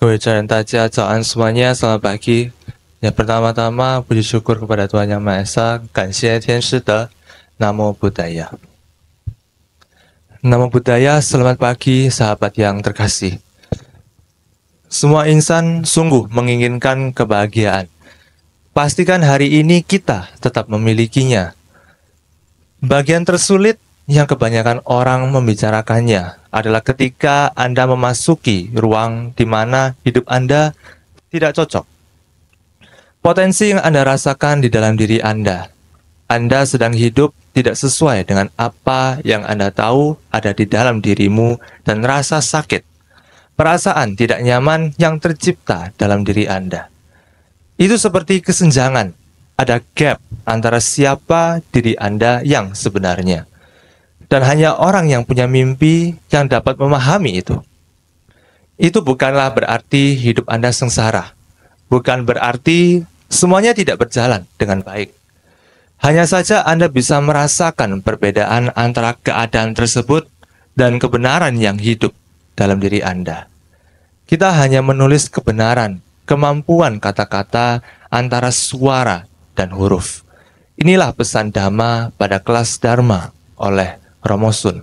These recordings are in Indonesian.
各位家人，大家早安 semuanya, selamat pagi. Ya pertama-tama puji syukur kepada Tuhan Yang Maha Esa, 感谢天师德, Namo Buddhaya. Namo Buddhaya, selamat pagi sahabat yang terkasih. Semua insan sungguh menginginkan kebahagiaan. Pastikan hari ini kita tetap memilikinya. Bagian tersulit yang kebanyakan orang membicarakannya adalah ketika Anda memasuki ruang di mana hidup Anda tidak cocok. Potensi yang Anda rasakan di dalam diri Anda sedang hidup tidak sesuai dengan apa yang Anda tahu ada di dalam dirimu dan rasa sakit, perasaan tidak nyaman yang tercipta dalam diri Anda. Itu seperti kesenjangan, ada gap antara siapa diri Anda yang sebenarnya. Dan hanya orang yang punya mimpi yang dapat memahami itu. Itu bukanlah berarti hidup Anda sengsara. Bukan berarti semuanya tidak berjalan dengan baik. Hanya saja Anda bisa merasakan perbedaan antara keadaan tersebut dan kebenaran yang hidup dalam diri Anda. Kita hanya menulis kebenaran, kemampuan kata-kata antara suara dan huruf. Inilah pesan Dhamma pada kelas Dharma oleh Romo Sun.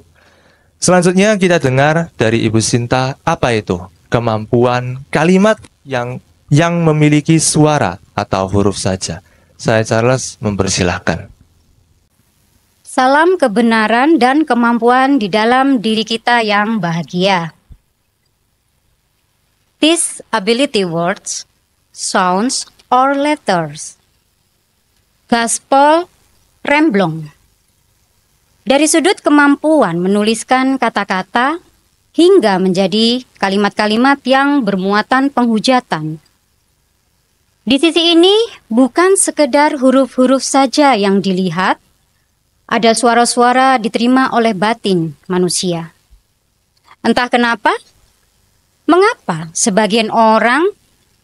Selanjutnya kita dengar dari Ibu Sinta apa itu kemampuan kalimat yang memiliki suara atau huruf saja. Saya Charles mempersilahkan. Salam kebenaran dan kemampuan di dalam diri kita yang bahagia. These ability words, sounds or letters. Gaspol Remblong. Dari sudut kemampuan menuliskan kata-kata hingga menjadi kalimat-kalimat yang bermuatan penghujatan. Di sisi ini bukan sekedar huruf-huruf saja yang dilihat, ada suara-suara diterima oleh batin manusia. Entah kenapa, mengapa sebagian orang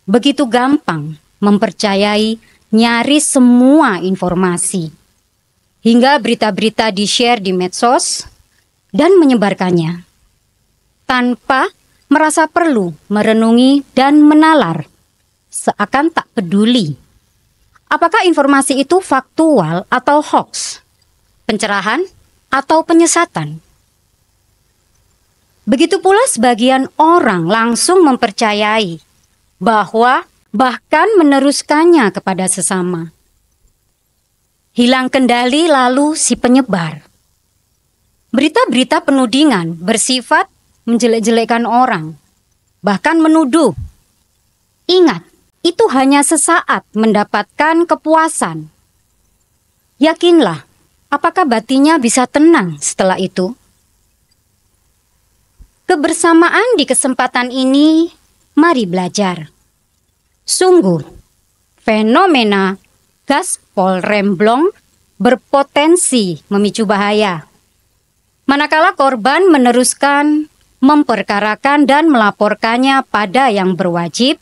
begitu gampang mempercayai nyaris semua informasi. Hingga berita-berita di-share di medsos dan menyebarkannya, tanpa merasa perlu merenungi dan menalar, seakan tak peduli. Apakah informasi itu faktual atau hoax, pencerahan atau penyesatan? Begitu pula sebagian orang langsung mempercayai bahwa bahkan meneruskannya kepada sesama. Hilang kendali lalu si penyebar. Berita-berita penudingan bersifat menjelek-jelekkan orang, bahkan menuduh. Ingat, itu hanya sesaat mendapatkan kepuasan. Yakinlah, apakah batinnya bisa tenang setelah itu? Kebersamaan di kesempatan ini, mari belajar. Sungguh, fenomena Gaspol Remblong berpotensi memicu bahaya. Manakala korban meneruskan, memperkarakan dan melaporkannya pada yang berwajib,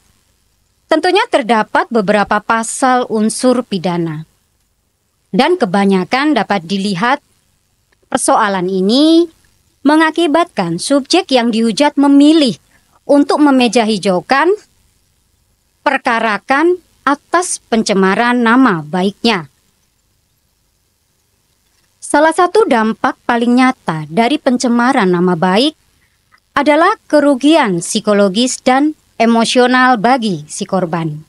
tentunya terdapat beberapa pasal unsur pidana. Dan kebanyakan dapat dilihat persoalan ini mengakibatkan subjek yang dihujat memilih untuk memejahijaukan, perkarakan, atas pencemaran nama baiknya. Salah satu dampak paling nyata dari pencemaran nama baik adalah kerugian psikologis dan emosional bagi si korban.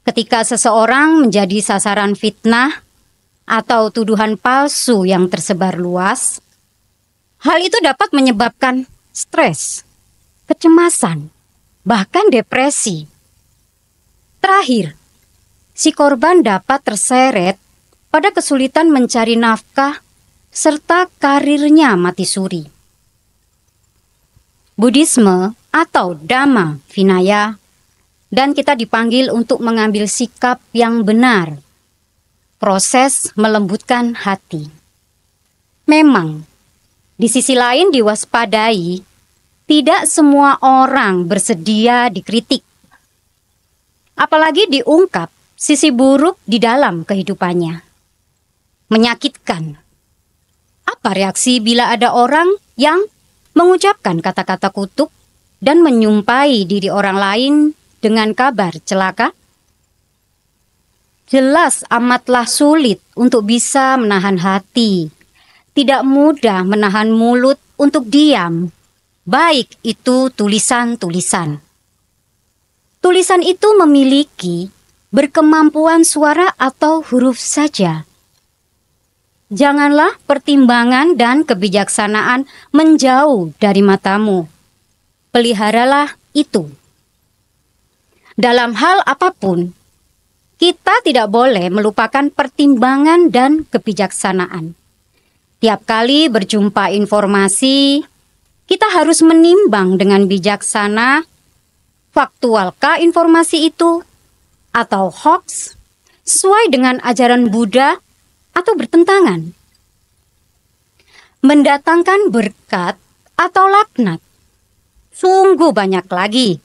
Ketika seseorang menjadi sasaran fitnah atau tuduhan palsu yang tersebar luas, hal itu dapat menyebabkan stres, kecemasan, bahkan depresi. Terakhir, si korban dapat terseret pada kesulitan mencari nafkah serta karirnya mati suri. Buddhisme atau Dhamma Vinaya, dan kita dipanggil untuk mengambil sikap yang benar. Proses melembutkan hati. Memang, di sisi lain diwaspadai, tidak semua orang bersedia dikritik. Apalagi diungkap sisi buruk di dalam kehidupannya. Menyakitkan. Apa reaksi bila ada orang yang mengucapkan kata-kata kutuk dan menyumpai diri orang lain dengan kabar celaka? Jelas amatlah sulit untuk bisa menahan hati. Tidak mudah menahan mulut untuk diam, baik itu tulisan-tulisan. Tulisan itu memiliki berkemampuan suara atau huruf saja. Janganlah pertimbangan dan kebijaksanaan menjauh dari matamu. Peliharalah itu. Dalam hal apapun, kita tidak boleh melupakan pertimbangan dan kebijaksanaan. Tiap kali berjumpa informasi, kita harus menimbang dengan bijaksana, faktualkah informasi itu atau hoax, sesuai dengan ajaran Buddha atau bertentangan. Mendatangkan berkat atau laknat, sungguh banyak lagi.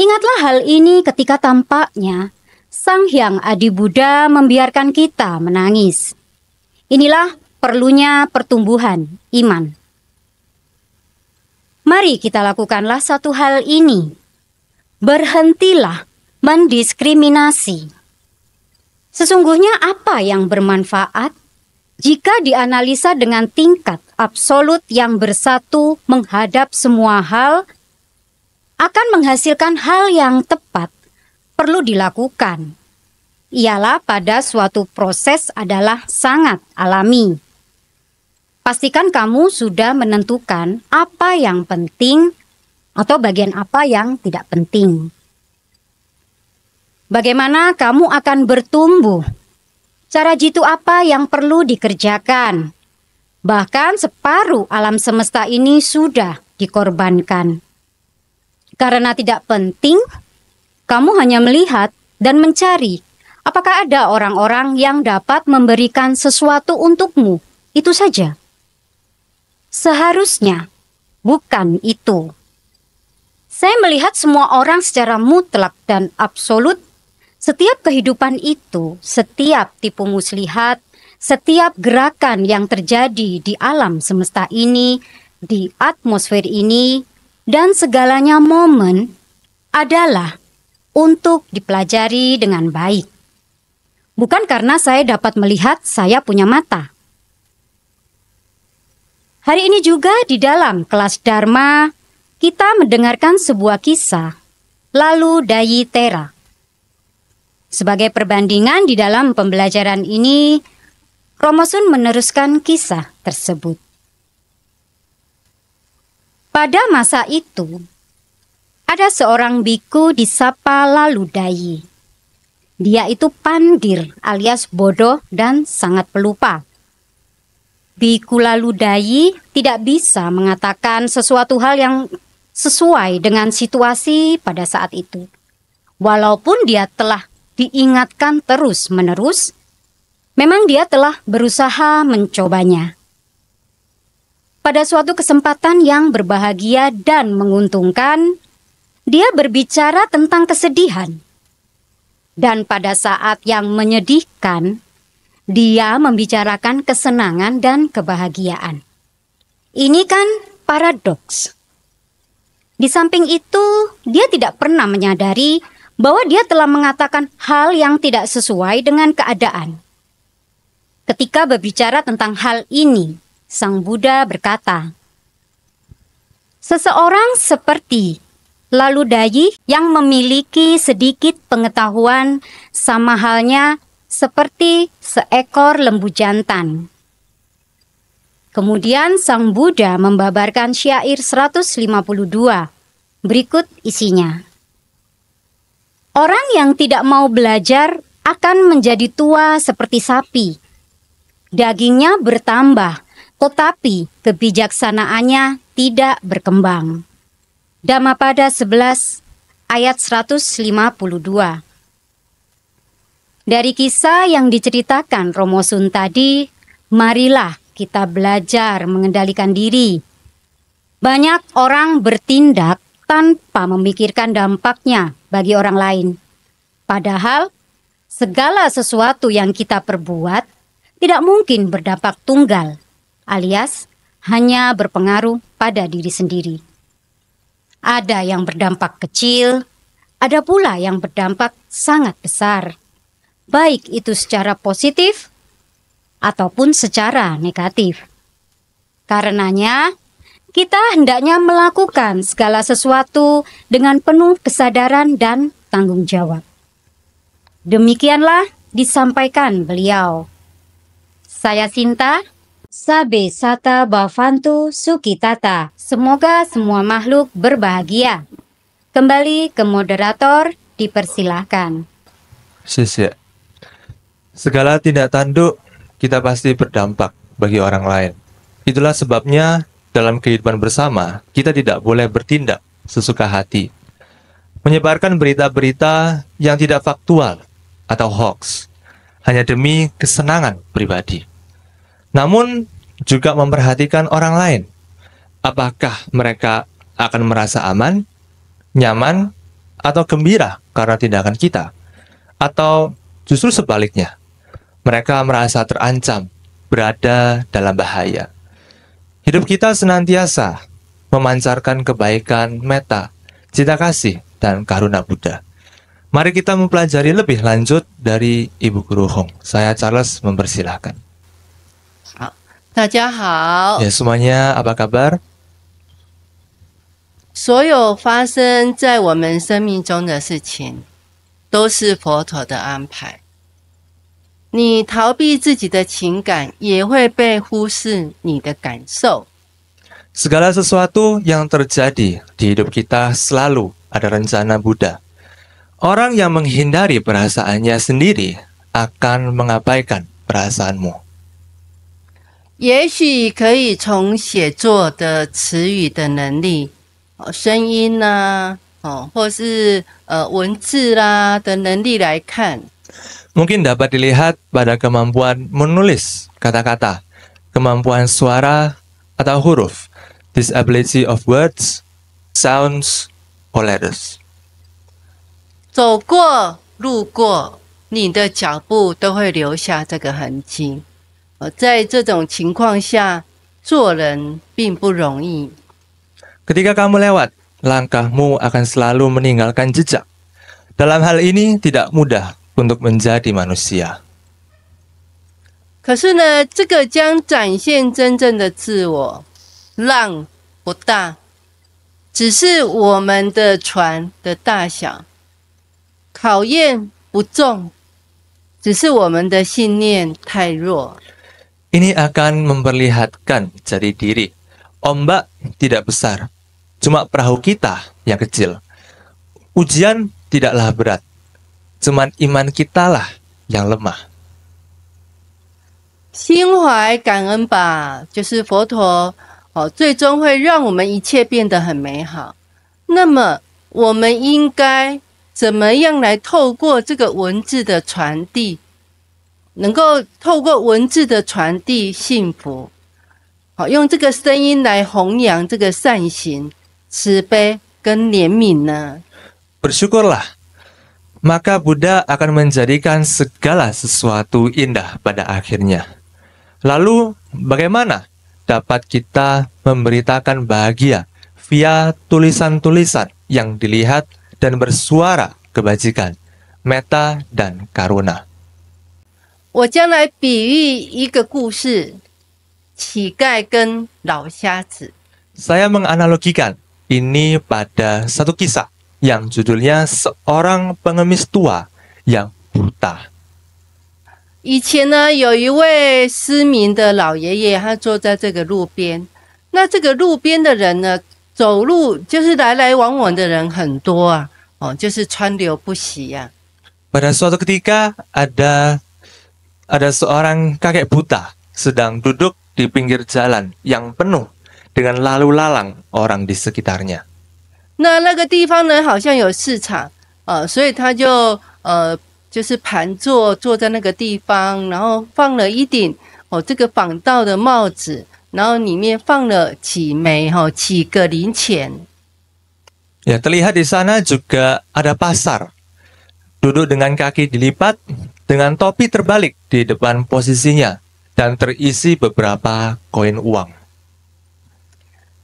Ingatlah hal ini ketika tampaknya Sang Hyang Adi Buddha membiarkan kita menangis. Inilah perlunya pertumbuhan iman. Mari kita lakukanlah satu hal ini. Berhentilah mendiskriminasi. Sesungguhnya apa yang bermanfaat jika dianalisa dengan tingkat absolut yang bersatu menghadap semua hal, akan menghasilkan hal yang tepat perlu dilakukan. Ialah pada suatu proses adalah sangat alami. Pastikan kamu sudah menentukan apa yang penting atau bagian apa yang tidak penting. Bagaimana kamu akan bertumbuh? Cara jitu apa yang perlu dikerjakan? Bahkan separuh alam semesta ini sudah dikorbankan. Karena tidak penting, kamu hanya melihat dan mencari apakah ada orang-orang yang dapat memberikan sesuatu untukmu. Itu saja. Seharusnya bukan itu. Saya melihat semua orang secara mutlak dan absolut. Setiap kehidupan itu, setiap tipu muslihat, setiap gerakan yang terjadi di alam semesta ini, di atmosfer ini, dan segalanya momen adalah untuk dipelajari dengan baik. Bukan karena saya dapat melihat saya punya mata. Hari ini juga di dalam kelas Dharma, kita mendengarkan sebuah kisah, Lalu Dayi Tera. Sebagai perbandingan di dalam pembelajaran ini, Romo Sun meneruskan kisah tersebut. Pada masa itu, ada seorang biku disapa Lalu Dayi. Dia itu pandir alias bodoh dan sangat pelupa. Biku Lalu Dayi tidak bisa mengatakan sesuatu hal yang sesuai dengan situasi pada saat itu. Walaupun dia telah diingatkan terus-menerus, memang dia telah berusaha mencobanya. Pada suatu kesempatan yang berbahagia dan menguntungkan, dia berbicara tentang kesedihan. Dan pada saat yang menyedihkan, dia membicarakan kesenangan dan kebahagiaan. Ini kan paradoks. Di samping itu, dia tidak pernah menyadari bahwa dia telah mengatakan hal yang tidak sesuai dengan keadaan. Ketika berbicara tentang hal ini, Sang Buddha berkata, seseorang seperti Lalu Dayi yang memiliki sedikit pengetahuan sama halnya seperti seekor lembu jantan. Kemudian Sang Buddha membabarkan syair 152. Berikut isinya. Orang yang tidak mau belajar akan menjadi tua seperti sapi. Dagingnya bertambah, tetapi kebijaksanaannya tidak berkembang. Dhammapada 11 ayat 152. Dari kisah yang diceritakan Romo Sun tadi, marilah kita belajar mengendalikan diri. Banyak orang bertindak tanpa memikirkan dampaknya bagi orang lain. Padahal, segala sesuatu yang kita perbuat tidak mungkin berdampak tunggal, alias hanya berpengaruh pada diri sendiri. Ada yang berdampak kecil, ada pula yang berdampak sangat besar. Baik itu secara positif ataupun secara negatif. Karenanya, kita hendaknya melakukan segala sesuatu dengan penuh kesadaran dan tanggung jawab. Demikianlah disampaikan beliau. Saya Sinta, Sabe Sata Bhavantu Sukitata. Semoga semua makhluk berbahagia. Kembali ke moderator, dipersilahkan. Sisi. Segala tindak tanduk kita pasti berdampak bagi orang lain. Itulah sebabnya dalam kehidupan bersama kita tidak boleh bertindak sesuka hati. Menyebarkan berita-berita yang tidak faktual atau hoax hanya demi kesenangan pribadi. Namun juga memperhatikan orang lain. Apakah mereka akan merasa aman, nyaman, atau gembira karena tindakan kita? Atau justru sebaliknya, mereka merasa terancam, berada dalam bahaya. Hidup kita senantiasa memancarkan kebaikan, metta, cinta kasih, dan karuna Buddha. Mari kita mempelajari lebih lanjut dari Ibu Guru Hong. Saya Charles mempersilahkan. 大家好， Ya, semuanya apa kabar? 所有发生在我们生命中的事情，都是佛陀的安排。你逃避自己的情感，也会被忽视你的感受。 Segala sesuatu yang terjadi di hidup kita selalu ada rencana Buddha. Orang yang menghindari perasaannya sendiri akan mengabaikan perasaanmu. 也许可以从写作的词语的能力、声音呐、或是文字啦的能力来看， Mungkin dapat dilihat pada kemampuan menulis kata-kata, kemampuan suara atau huruf, this ability of words, sounds, or letters. 走过、路过，你的脚步都会留下这个痕迹。在这种情况下，做人并不容易。 Ketika kamu lewat, langkahmu akan selalu meninggalkan jejak. Dalam hal ini tidak mudah untuk menjadi manusia. 可是呢，这个将展现真正的自我，浪不大，只是我们的船的大小；考验不重，只是我们的信念太弱。 Ini akan memperlihatkan jati diri. Ombak tidak besar, cuma perahu kita yang kecil. Ujian tidaklah berat, cuman iman kitalah yang lemah. 心怀感恩吧，就是佛陀最终会让我们一切变得很美好。那么，我们应该怎么样来透过这个文字的传递，能够透过文字的传递幸福，用这个声音来弘扬这个善行、慈悲跟怜悯呢？ Bersyukurlah, maka Buddha akan menjadikan segala sesuatu indah pada akhirnya. Lalu, bagaimana dapat kita memberitakan bahagia via tulisan-tulisan yang dilihat dan bersuara kebajikan, metta, dan karuna? 我将来比喻一个故事：乞丐跟老瞎子。 Saya menganalogikan ini pada satu kisah yang judulnya seorang pengemis tua yang buta. 以前呢，有一位失明的老爷爷，他坐在这个路边。那这个路边的人呢，走路就是来来往往的人很多啊，就是川流不息呀、 Pada suatu ketika ada seorang kakek buta sedang duduk di pinggir jalan yang penuh dengan lalu lalang orang di sekitarnya. 那个地方呢，好像有市场，所以他就是盘坐在那个地方，然后放了一顶这个仿道的帽子，然后里面放了几个零钱。 Ya, terlihat di sana juga ada pasar. Duduk dengan kaki dilipat, dengan topi terbalik di depan posisinya, dan terisi beberapa koin uang.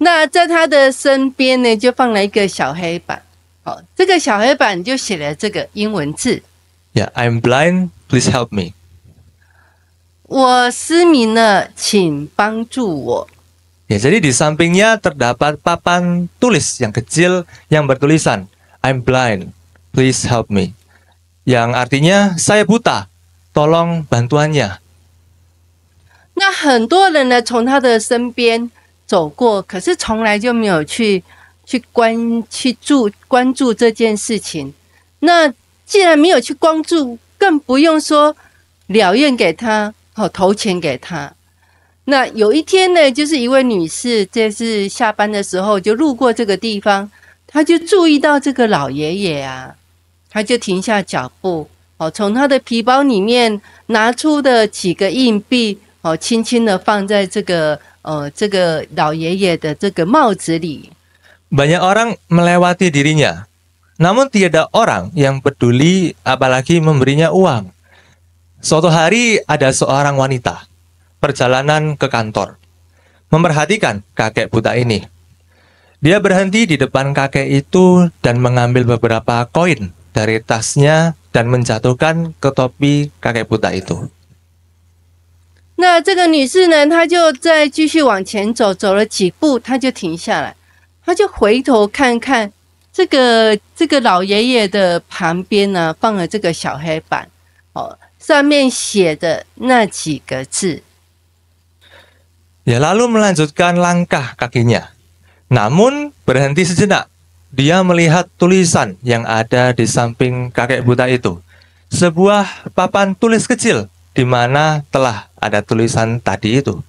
那在他的身边呢，就放了一个小黑板。这个小黑板就写了这个英文字。Ya, I'm blind, please help me. 我失明了，请帮助我。Ya, jadi di sampingnya terdapat papan tulis yang kecil yang bertulisan I'm blind, please help me. Yang artinya saya buta, tolong bantuannya. 那很多人呢从他的身边走过，可是从来就没有去关注这件事情。那既然没有去关注，更不用说了愿给他，投钱给他。那有一天呢，就是一位女士，这是下班的时候就路过这个地方，她就注意到这个老爷爷啊，她就停下脚步，从她的皮包里面拿出的几个硬币，轻轻的放在这个老爷爷的这个帽子里。Banyak orang melewati dirinya, namun tiada orang yang peduli apalagi memberinya uang. Suatu hari ada seorang wanita perjalanan ke kantor, memperhatikan kakek buta ini. Dia berhenti di depan kakek itu dan mengambil beberapa koin dari tasnya dan menjatuhkan ke topi kakek buta itu. 那这个女士呢，她就再继续往前走，走了几步，她就停下来，她就回头看看这个老爷爷的旁边呢，放了这个小黑板，上面写的那几个字。Ya, lalu melanjutkan langkah kakinya. Namun berhenti sejenak. Dia melihat tulisan yang ada di samping kakek buta itu. Sebuah papan tulis kecil di mana telah ada tulisan tadi itu.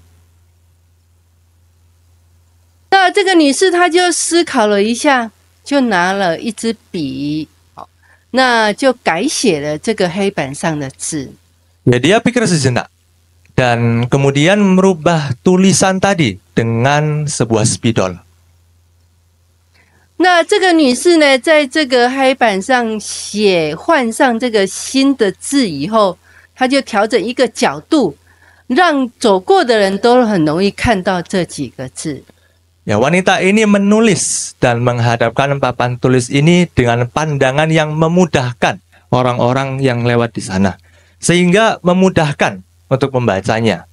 那这个女士她就思考了一下，就拿了一支笔，那就改写了这个黑板上的字。Ya, dia pikir sejenak. Dan kemudian merubah tulisan tadi dengan sebuah spidol. 那这个女士呢，在这个黑板上换上这个新的字以后，她就调整一个角度，让走过的人都很容易看到这几个字。Ya, wanita ini menulis dan menghadapkan papan tulis ini dengan pandangan yang memudahkan orang-orang yang lewat di sana, sehingga memudahkan untuk membacanya.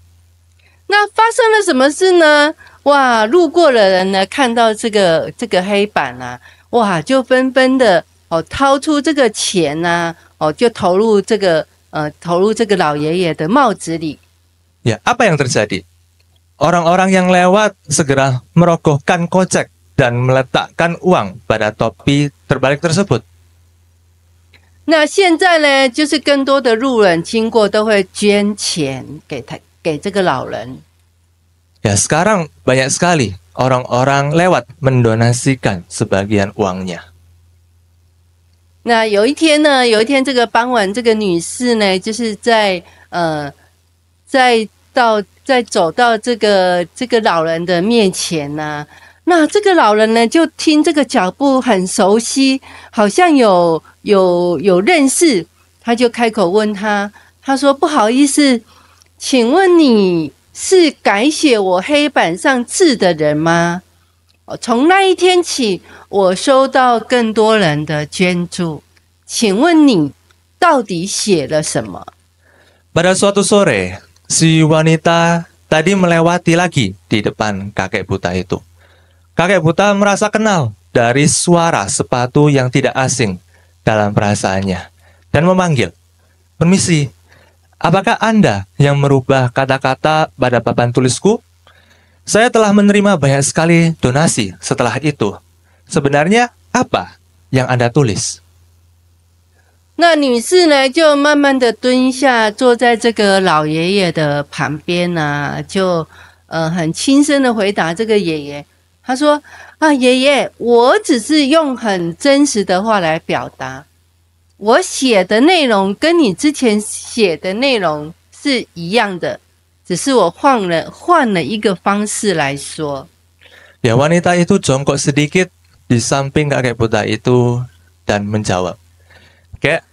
那发生了什么事呢？哇，路过的人呢，看到这个黑板啊，哇，就纷纷的掏出这个钱啊，就投入这个老爷爷的帽子里。Ya, apa yang terjadi? Orang-orang yang lewat segera merogohkan kocek dan meletakkan uang pada topi terbalik tersebut. 那现在呢，就是更多的路人经过都会捐钱给这个老人。Ya, sekarang banyak sekali orang-orang lewat mendonasikan sebagian uangnya. 那有一天这个傍晚，这个女士呢，就是在走到这个老人的面前呢、那这个老人呢，就听这个脚步很熟悉，好像有认识，他就开口问他说：“不好意思，请问你是改写我黑板上字的人吗？”从那一天起，我收到更多人的捐助，请问你到底写了什么？ Pada suatu sore, si wanita tadi melewati lagi di depan kakek buta itu. Kakek buta merasa kenal dari suara sepatu yang tidak asing dalam perasaannya dan memanggil, "Permisi, apakah Anda yang merubah kata-kata pada papan tulisku? Saya telah menerima banyak sekali donasi setelah itu. Sebenarnya apa yang Anda tulis?" 那女士呢，就慢慢的蹲下，坐在这个老爷爷的旁边啊，就很轻声的回答这个爷爷。她说：“啊，爷爷，我只是用很真实的话来表达，我写的内容跟你之前写的内容是一样的，只是我换了一个方式来说。” Ya, wanita itu jongkok sedikit di samping kakek buta itu dan menjawab, "Kek,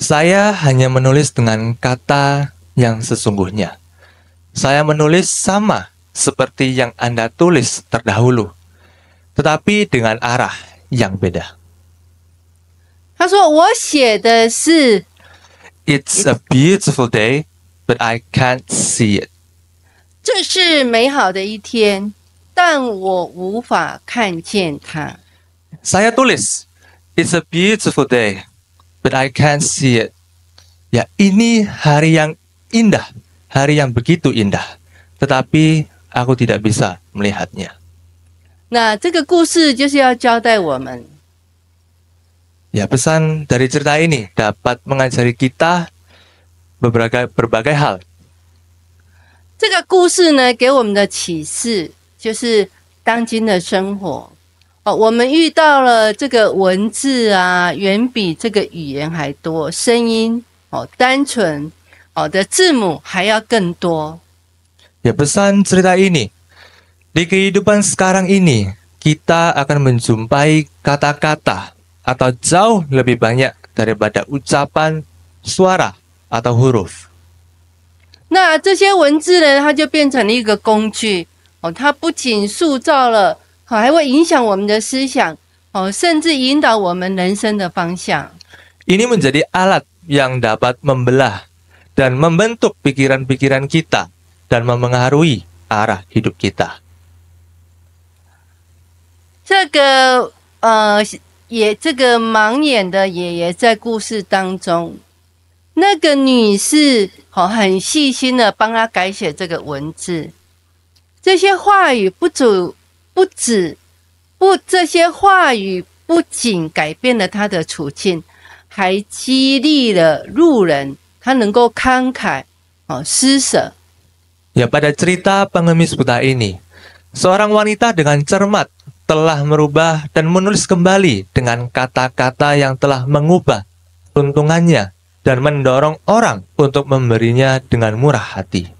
saya hanya menulis dengan kata yang sesungguhnya. Saya menulis sama seperti yang Anda tulis terdahulu, tetapi dengan arah yang beda. 他说我写的是 It's a beautiful day, but I can't see it. 这是美好的一天，但我无法看见它。 Saya tulis, it's a beautiful day, but I can't see it. Ya, ini hari yang indah, hari yang begitu indah, tetapi aku tidak bisa melihatnya. 那这个故事就是要交代我们， Ya, pesan dari cerita ini dapat mengajari kita berbagai hal. 这个故事呢给我们的启示就是当今的生活我们遇到了这个文字啊，远比这个语言还多，声音单纯的字母还要更多。 Ya, pesan cerita ini, di kehidupan sekarang ini, kita akan menjumpai kata-kata atau jauh lebih banyak daripada ucapan, suara, atau huruf. 那这些文字呢，它就变成了一个工具它不仅塑造了还会影响我们的思想甚至引导我们人生的方向。 Ini menjadi alat yang dapat membelah dan membentuk pikiran-pikiran kita dan memengaruhi arah hidup kita. 这个这个盲眼的爷爷在故事当中，那个女士很细心的帮他改写这个文字，这些话语这些话语不仅改变了他的处境，还激励了路人，他能够慷慨施舍。 Ya, pada cerita pengemis buta ini, seorang wanita dengan cermat telah merubah dan menulis kembali dengan kata-kata yang telah mengubah runtungannya dan mendorong orang untuk memberinya dengan murah hati.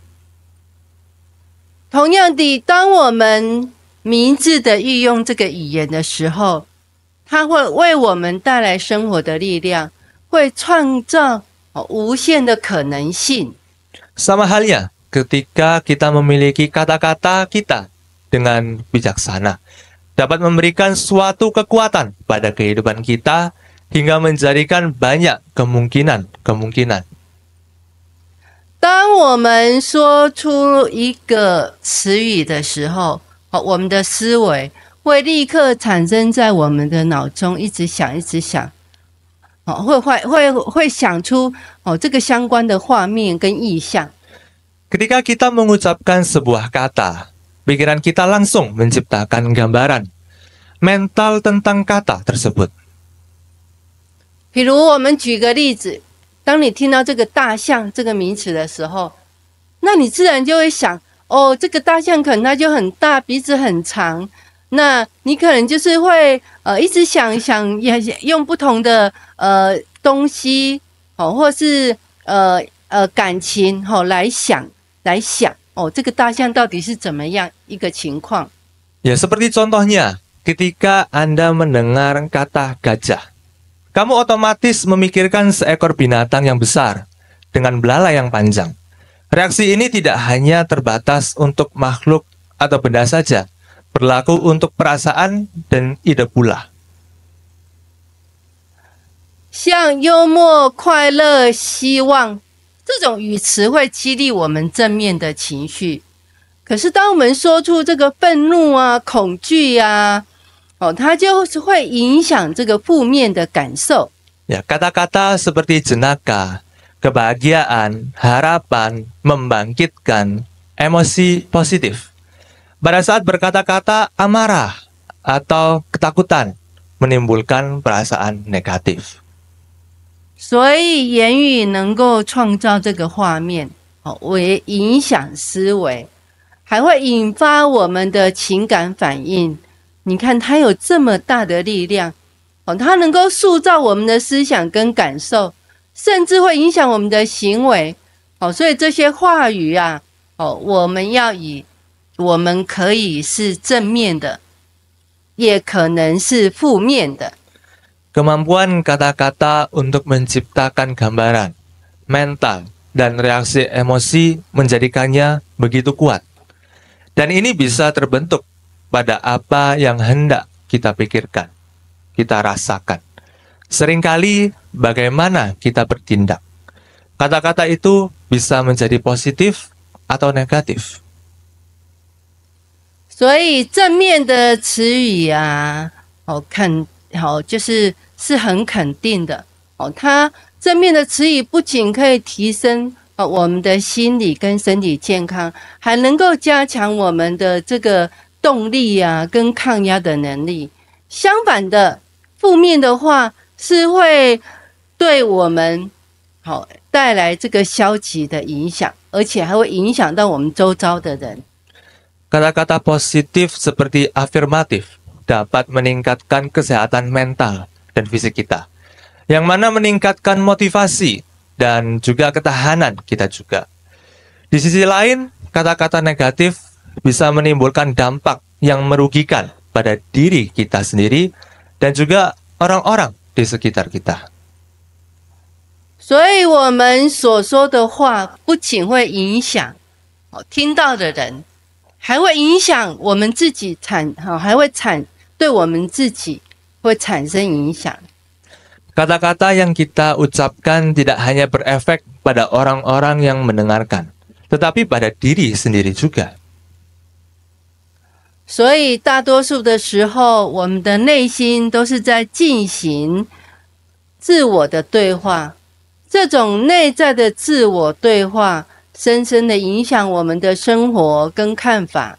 同样的，当我们明智的运用这个语言的时候，它会为我们带来生活的力量，会创造无限的可能性。 Sama halnya ketika kita memiliki kata-kata kita dengan bijaksana, dapat memberikan suatu kekuatan pada kehidupan kita hingga menjadikan banyak kemungkinan-kemungkinan. 当我们说出一个词语的时候，我们的思维会立刻产生在我们的脑中，一直想，会想出这个相关的画面跟意象。 Ketika kita mengucapkan sebuah kata, pikiran kita langsung menciptakan gambaran mental tentang kata tersebut. 比如我们举个例子，当你听到这个大象这个名词的时候，那你自然就会想，这个大象可能它就很大，鼻子很长，那你可能就是会一直想用不同的东西或是感情来想这个大象到底是怎么样一个情况。 Ya, seperti contohnya, ketika Anda mendengar kata gajah, kamu otomatis memikirkan seekor binatang yang besar dengan belalai yang panjang. Reaksi ini tidak hanya terbatas untuk makhluk atau benda saja, berlaku untuk perasaan dan ide pula. 像幽默、快乐、希望这种语词会激励我们正面的情绪，可是当我们说出这个愤怒啊、恐惧啊，它就是会影响这个负面的感受。 Ya, kata-kata seperti jenaka, kebahagiaan, harapan, membangkitkan emosi positif. Pada saat berkata-kata amarah atau ketakutan, menimbulkan perasaan negatif. 所以言语能够创造这个画面，为影响思维，还会引发我们的情感反应。你看，它有这么大的力量，它能够塑造我们的思想跟感受，甚至会影响我们的行为。所以这些话语啊，我们可以是正面的，也可能是负面的。 Kemampuan kata-kata untuk menciptakan gambaran, mental, dan reaksi emosi menjadikannya begitu kuat. Dan ini bisa terbentuk pada apa yang hendak kita pikirkan, kita rasakan. Seringkali bagaimana kita bertindak. Kata-kata itu bisa menjadi positif atau negatif. 所以正面的词语啊，就是很肯定的哦。它正面的词语不仅可以提升我们的心理跟身体健康，还能够加强我们的这个动力啊跟抗压的能力。相反的，负面的话是会对我们带来这个消极的影响，而且还会影响到我们周遭的人。 Kata-kata positif seperti afirmatif dapat meningkatkan kesehatan mental dan fisik kita, yang mana meningkatkan motivasi dan juga ketahanan kita juga. Di sisi lain, kata-kata negatif bisa menimbulkan dampak yang merugikan pada diri kita sendiri dan juga orang-orang di sekitar kita. 所以我们所说的话不仅会影响听到的人，还会影响我们自己对我们自己会产生影响。 Kata-kata yang kita ucapkan tidak hanya berefek pada orang-orang yang mendengarkan, tetapi pada diri sendiri juga. 所以大多数的时候，我们的内心都是在进行自我的对话。这种内在的自我对话，深深的影响我们的生活跟看法。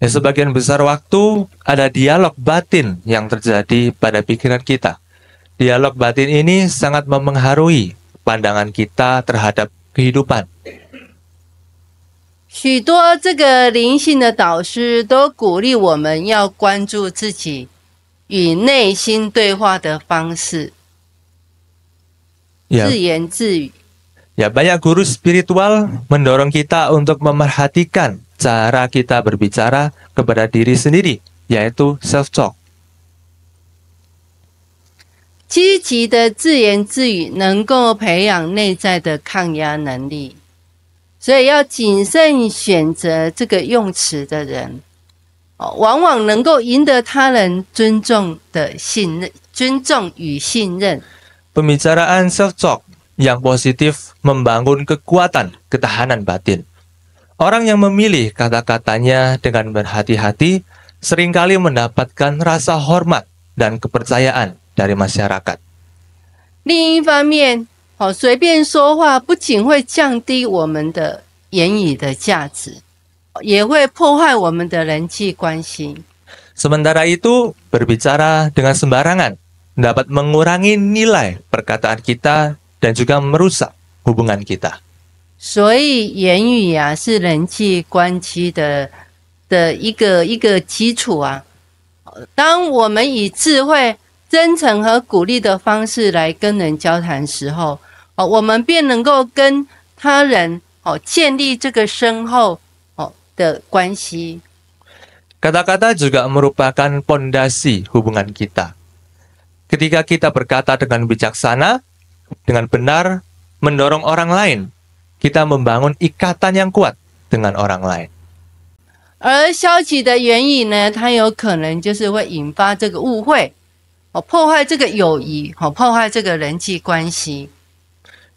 Ya, sebagian besar waktu ada dialog batin yang terjadi pada pikiran kita. Dialog batin ini sangat memengaruhi pandangan kita terhadap kehidupan. 许多这个灵性的导师都鼓励我们要关注自己与内心对话的方式， Ya, 自言自语。 ya, banyak guru spiritual mendorong kita untuk memerhatikan cara kita berbicara kepada diri sendiri, yaitu self-talk. 积极的自言自语能够培养内在的抗压能力，所以要谨慎选择这个用词的人，往往能够赢得他人尊重与信任。 Pembicaraan self-talk yang positif membangun kekuatan ketahanan batin. Orang yang memilih kata-katanya dengan berhati-hati seringkali mendapatkan rasa hormat dan kepercayaan dari masyarakat. 另一方面，随便说话不仅会降低我们的言语的价值，也会破坏我们的人际关系。 Sementara itu, berbicara dengan sembarangan dapat mengurangi nilai perkataan kita dan juga merusak hubungan kita. 所以言语啊是人际关系的一个基础啊。当我们以智慧、真诚和鼓励的方式来跟人交谈时候，我们便能够跟他人建立这个深厚的关系。 Kata-kata juga merupakan pondasi hubungan kita. Ketika kita berkata dengan bijaksana, dengan benar, mendorong orang lain, kita membangun ikatan yang kuat dengan orang lain. 而消极的言语呢，它有可能就是会引发这个误会，破坏这个友谊，破坏这个人际关系。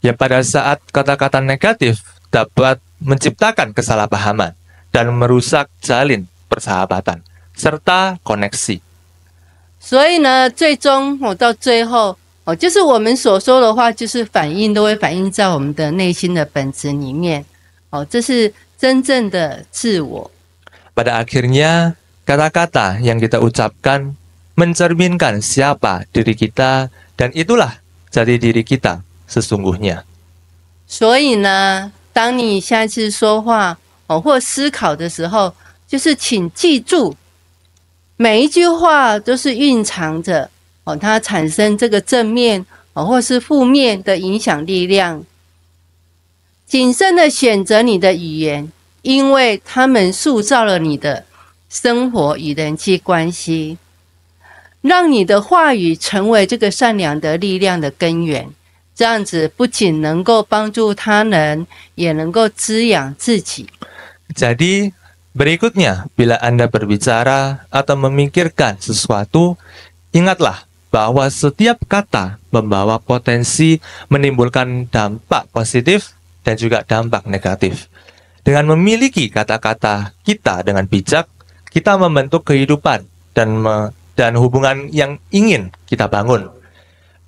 Ya, pada saat kata-kata negatif dapat menciptakan kesalahpahaman dan merusak jalin persahabatan serta koneksi. 所以呢，最终到最后就是我们所说的话，就是都会反映在我们的内心的本质里面。这是真正的自我。 Pada akhirnya, kata-kata yang kita ucapkan mencerminkan siapa diri kita dan itulah jati diri kita sesungguhnya. 所以呢，当你下次说话或思考的时候，就是请记住，每一句话都是蕴藏着它产生这个正面或是负面的影响力量。谨慎的选择你的语言，因为它们塑造了你的生活与人际关系，让你的话语成为这个善良的力量的根源。这样子不仅能够帮助他人，也能够滋养自己。 Jadi, Berikutnya, bila Anda berbicara atau memikirkan sesuatu, ingatlah bahwa setiap kata membawa potensi menimbulkan dampak positif dan juga dampak negatif. Dengan memiliki kata-kata kita dengan bijak, kita membentuk kehidupan dan hubungan yang ingin kita bangun.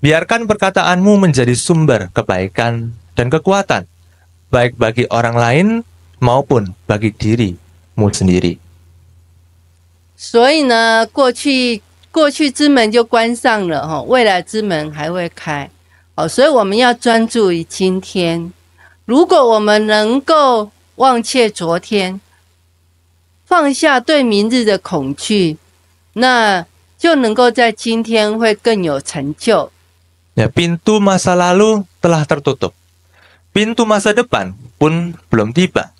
Biarkan perkataanmu menjadi sumber kebaikan dan kekuatan, baik bagi orang lain maupun bagi dirimu sendiri. 所以呢，过去之门就关上了哈，未来之门还会开。所以我们要专注于今天。如果我们能够忘却昨天，放下对明日的恐惧，那就能够在今天会更有成就。Ya, pintu masa lalu telah tertutup. Pintu masa depan pun belum tiba.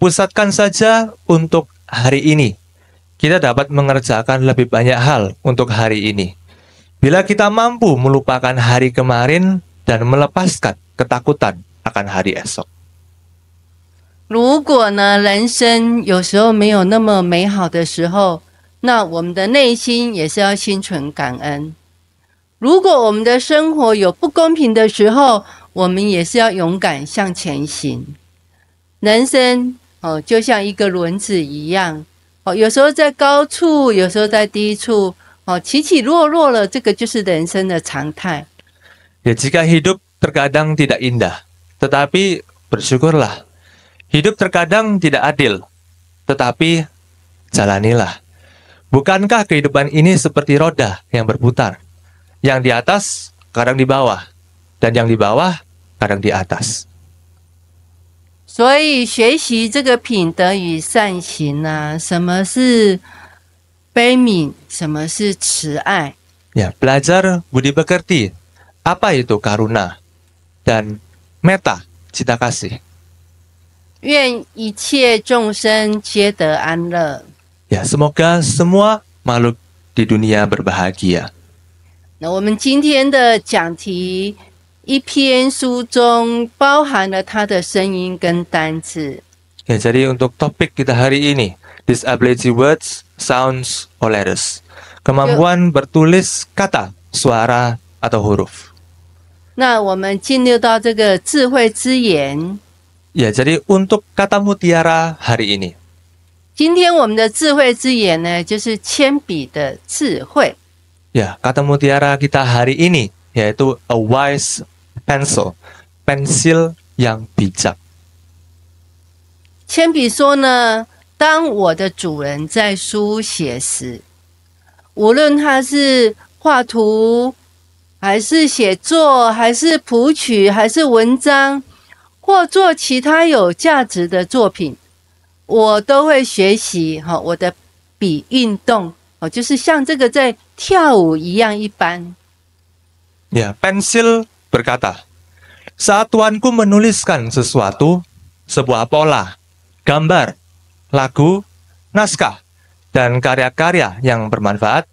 Pusatkan saja untuk hari ini. Kita dapat mengerjakan lebih banyak hal untuk hari ini. Bila kita mampu melupakan hari kemarin dan melepaskan ketakutan akan hari esok. 如果呢，人生有时候没有那么美好的时候，那我们的内心也是要心存感恩。如果我们的生活有不公平的时候，我们也是要勇敢向前行。人生就像一个轮子一样，有时候在高处，有时候在低处，起起落落了，这个就是人生的常态。 Ya, jika hidup terkadang tidak indah, tetapi bersyukurlah. Hidup terkadang tidak adil, tetapi jalanilah. Bukankah kehidupan ini seperti roda yang berputar? Yang di atas, kadang di bawah, dan yang di bawah, kadang di atas. 所以学习这个品德与善行啊，什么是悲悯，什么是慈爱？ Ya, belajar budi pekerti. Apa itu karuna? Dan meta, cita kasih. 愿一切众生皆得安乐。 Ya, semoga semua makhluk di dunia berbahagia. 那我们今天的讲题，一篇书中包含了它的声音跟单字。 Ya, jadi untuk topik kita hari ini, disability words, sounds, or letters. Kemampuan bertulis kata, suara, atau huruf. 那我们进入到这个智慧之言。 Ya, jadi untuk kata mutiara hari ini. 今天我们的智慧之言呢，就是铅笔的智慧。 Ya, kata mutiara kita hari ini yaitu a wise pencil, pensil yang bijak. 铅笔说呢，当我的主人在书写时，无论他是画图，还是写作，还是谱曲，还是文章，或做其他有价值的作品，我都会学习我的笔运动，就是像这个在跳舞一样一般。 Ya, pensil berkata, saat tuanku menuliskan sesuatu, sebuah pola, gambar, lagu, naskah, dan karya-karya yang bermanfaat,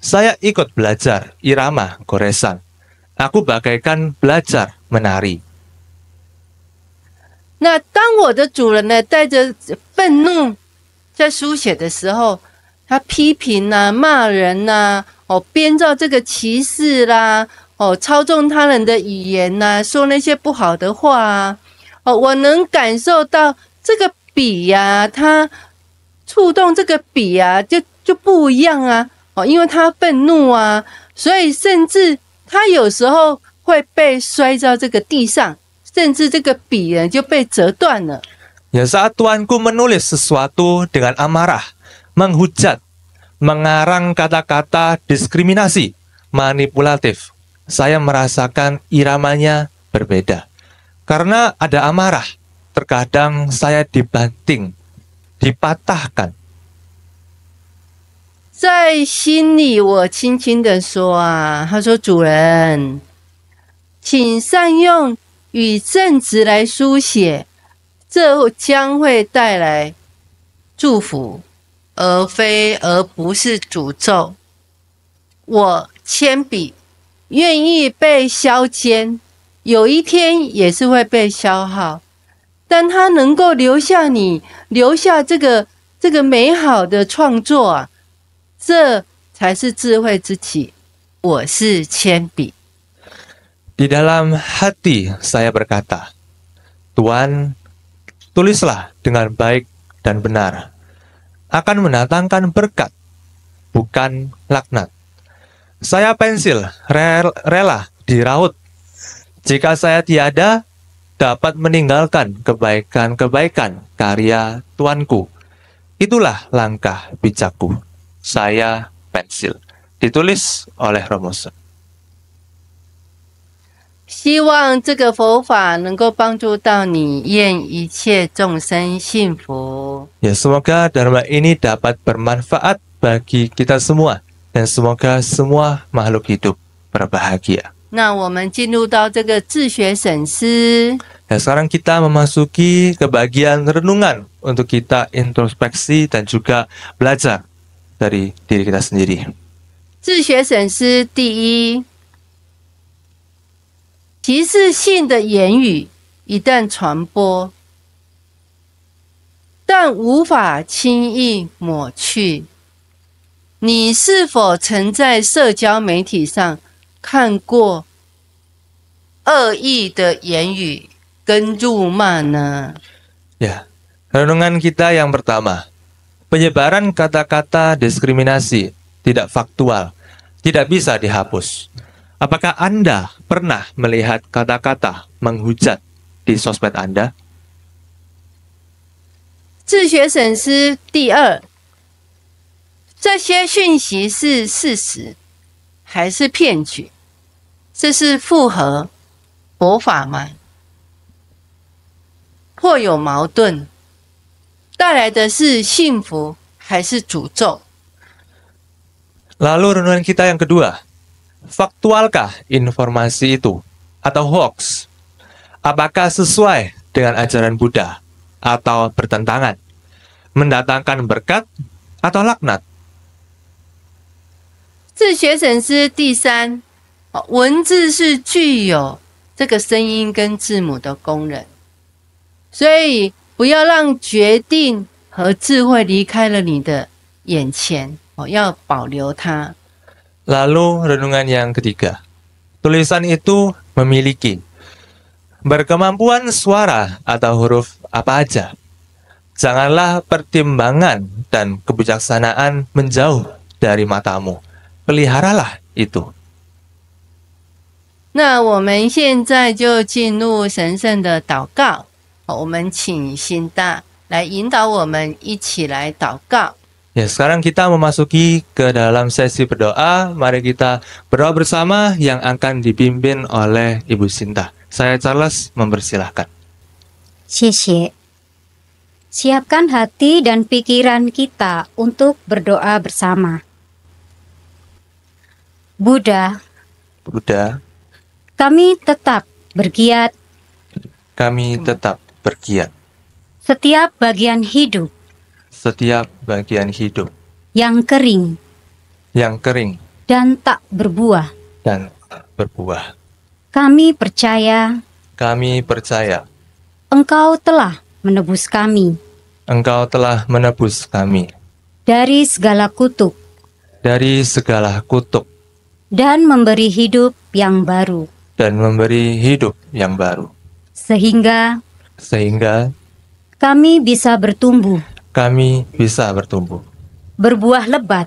saya ikut belajar irama goresan. Aku bagaikan belajar menari. 那当我的主人呢带着愤怒在书写的时候，他批评啊、骂人啊、编造这个歧视啦、操纵他人的语言呐、说那些不好的话啊，我能感受到这个笔呀、它触动这个笔啊，就不一样啊，因为他愤怒啊，所以甚至他有时候会被摔到这个地上。 甚至这个笔呢就被折断了。 Ya, saat tuanku menulis sesuatu dengan amarah, menghujat, mengarang kata-kata diskriminasi, manipulatif, saya merasakan iramanya berbeda. Karena ada amarah, terkadang saya dibanting, dipatahkan. 在心里，我轻轻地说啊，他说：“主人，请善用。” 与正直来书写，这将会带来祝福，而不是诅咒。我铅笔愿意被削尖，有一天也是会被消耗，但它能够留下你，留下这个美好的创作啊，这才是智慧之起。我是铅笔。 Di dalam hati saya berkata, Tuhan, tulislah dengan baik dan benar. Akan mendatangkan berkat, bukan laknat. Saya pensil, rela diraut. Jika saya tiada, dapat meninggalkan kebaikan-kebaikan karya Tuanku. Itulah langkah bijakku. Saya pensil. Ditulis oleh Romoso. 希望这个佛法能够帮助到你，愿一切众生幸福。 Ya, semoga Dharma ini dapat bermanfaat bagi kita semua dan semoga semua makhluk hidup berbahagia. 那我们进入到这个自学审思。 Ya, sekarang kita memasuki ke bagian renungan untuk kita introspeksi dan juga belajar dari diri kita sendiri. 自学审思第一，歧视性的言语一旦传播，但无法轻易抹去。你是否曾在社交媒体上看过恶意的言语跟辱骂呢？ Ya, renungan kita yang pertama. Penyebaran kata-kata diskriminasi tidak faktual, tidak bisa dihapus. Apakah Anda pernah melihat kata-kata menghujat di sosmed Anda? 自学审思第二，这些讯息是事实还是骗局？这是符合佛法吗？或有矛盾？带来的是幸福还是诅咒？ Lalu renungan kita yang kedua. Faktualkah informasi itu atau hoax? Apakah sesuai dengan ajaran Buddha atau bertentangan? Mendatangkan berkat atau laknat? 自学审思第三，文字是具有这个声音跟字母的功能，所以不要让决定和智慧离开了你的眼前，要保留它。 Lalu renungan yang ketiga. Tulisan itu memiliki berkemampuan suara atau huruf apa aja. Janganlah pertimbangan dan kebijaksanaan menjauh dari matamu. Peliharalah itu. 那我们现在就进入神圣的祷告。我们请心大来引导我们一起来祷告。 Ya, sekarang kita memasuki ke dalam sesi berdoa. Mari kita berdoa bersama yang akan dipimpin oleh Ibu Sinta. Saya Charles mempersilahkan. 谢谢. Siapkan hati dan pikiran kita untuk berdoa bersama. Buddha, kami tetap bergiat setiap bagian hidup yang kering dan tak berbuah. Kami percaya Engkau telah menebus kami dari segala kutuk dan memberi hidup yang baru. Sehingga kami bisa bertumbuh, berbuah lebat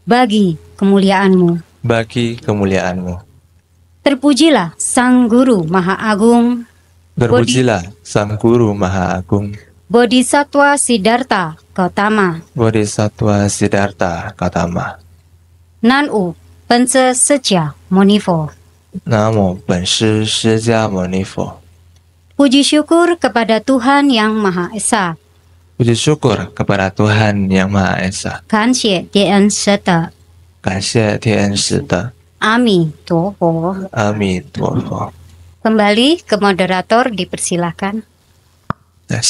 bagi kemuliaan-Mu. Terpujilah Sang Guru Maha Agung, Bodhisattva Siddhartha Gautama. Nan-u Pense Seja Monifo. Namo Benshi Shija Monifo. Puji syukur kepada Tuhan Yang Maha Esa. Puji syukur kepada Tuhan Yang Maha Esa. Kanxie Dian Seta. Ami Tuoho. Kembali ke moderator, dipersilahkan. Ya,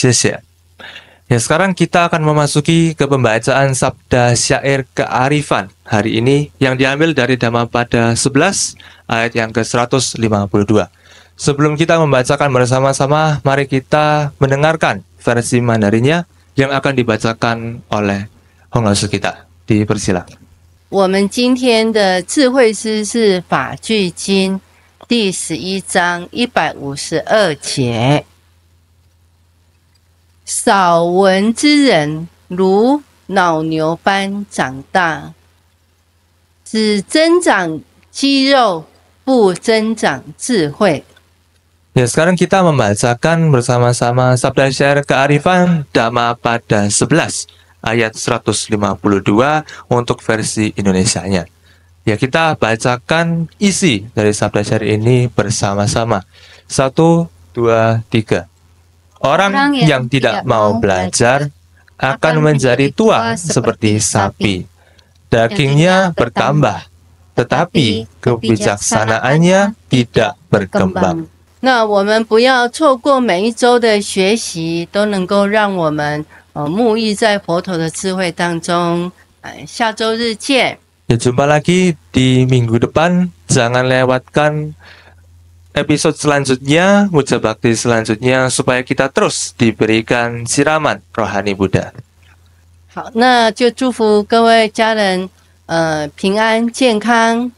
ya, sekarang kita akan memasuki ke pembacaan sabda syair kearifan hari ini yang diambil dari Dhammapada 11 ayat yang ke-152. Sebelum kita membacakan bersama-sama, mari kita mendengarkan versi Mandarinnya yang akan dibacakan oleh Hong Laosu kita. Dipersilakan. 我们今天的智慧诗是法句经第11章152节。少闻之人如老牛般长大，只增长肌肉，不增长智慧。 Ya, sekarang kita membacakan bersama-sama Sabda Syair Kearifan Dhamma pada 11 ayat 152 untuk versi Indonesianya. Ya, kita bacakan isi dari Sabda Syair ini bersama-sama. 1, 2, 3. Orang yang tidak mau belajar akan menjadi tua seperti sapi. Dagingnya bertambah, tetapi kebijaksanaannya tidak berkembang. 那我们不要错过每一周的学习，都能够让我们沐浴在佛陀的智慧当中。下周日见。 Ya, jumpa lagi di minggu depan. Jangan lewatkan episode selanjutnya, Muja Bakti selanjutnya, supaya kita terus diberikan siraman rohani Buddha. 好，那就祝福各位家人平安健康。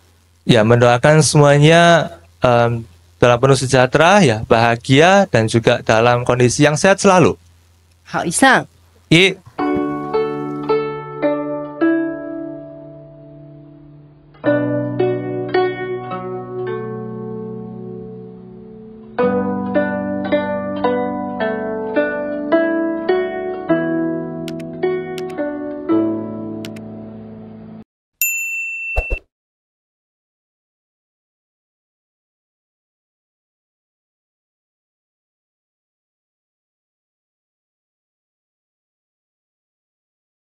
Ya, mendoakan semuanya dalam penuh sejahtera, ya, bahagia, dan juga dalam kondisi yang sehat selalu. 好，以上。 I